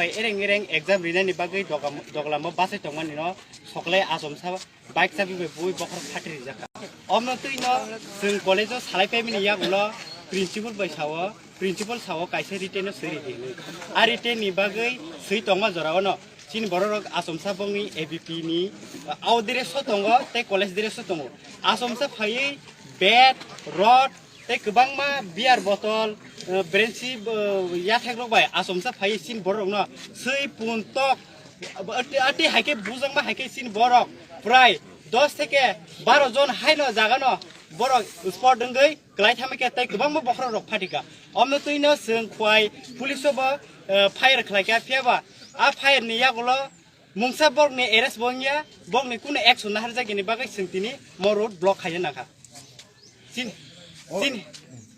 khwai ereng exam rina ni bagai doglam basai tongman no sokle asomsa bike sabi be bui bokhor phatri jaka omno tuino jeng college o salai paimini ya ulo principal sawo kaisa riten seri dini a riten ni bagai sei tongma jorao no sin borok asomsa bongni avp ni audire so tongo te college dire so tongo asomsa phai bat rod te kubangma beer bottle branchi ya thagrok bai asomsa phai sin borok no sei puntok ati haike bujangma haike sin borok prai 10 থেকে 12 জন হাইনো জাগানো borok sport dengei klai thamake tai kubangma bokhra rok phatika omno tuino seng khwai police ba fire khlaika pheba a fire ni yagulo mungsa borg ni arrest bongya bog ni kuno action na harja gini bagai singtini mo road block khaya nakha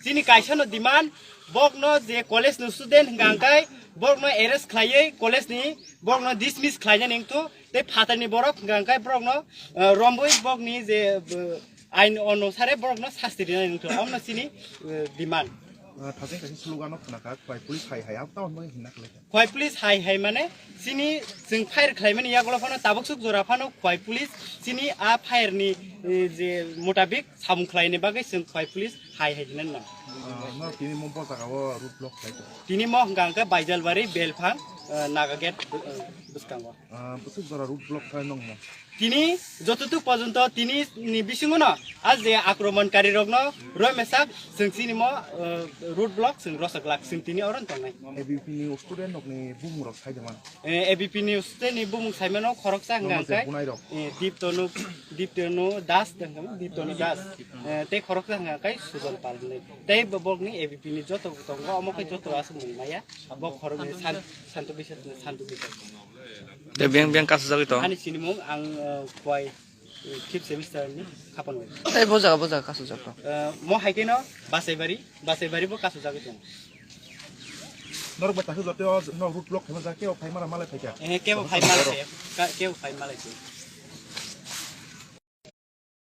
sini kaisa no demand bog no je college no student gangkai bog no arrest khlaiye college ni bog no dismiss khlaina ningtu te phatani borok gangkai bog no romboi bog ni je ain onusare borok no sasti dina ningtu omno sini demand thajeng kaisi slogan no khunaka khwai police hai hai up town bang hinna khle khwai police hai mane sini jeng fire khlaimani yagolo phano tabuksuk jora phano khwai police sini a fire ni je motabik samung khlaine bagai jeng khwai police hai dina na no tini mo bo jagao root block khlaito tini mo gangka baijalbari belphang naga gate buskango busuk jora root block khai nong mo তিনি যতটুক পর্যন্ত তিনি নিবিসিং না আজ যে আক্রমণকারী রগ্ন রমেশাক সিংসিনি ম root block Singh রসক lakh Singh তিনি অরন তংনাই এবিপি নি স্টুডেন্ট নকনি বুমুং রক সাইদমান এবিপি নি স্টুডেন্ট নি বুমুং সাইমানো খরকসা হাঙ্গাই দীপ্তনু দাস দংম দীপ্তনু দাস তে খরকসা হাঙ্গাই সুজল পালনে তাই বগনি এবিপি নি যত তংগ আমকে যত আস মুমায়া বক খরকনি শান্ত বিশাল de biang kasus jagi to ani sinimung ang khwai 5th semester ni khapon ei boja kasus jagto mo haike no basaibari bo kasus jagi to norok batasu jote no root block khema jake o phai mara mala phai ka kebo phai mala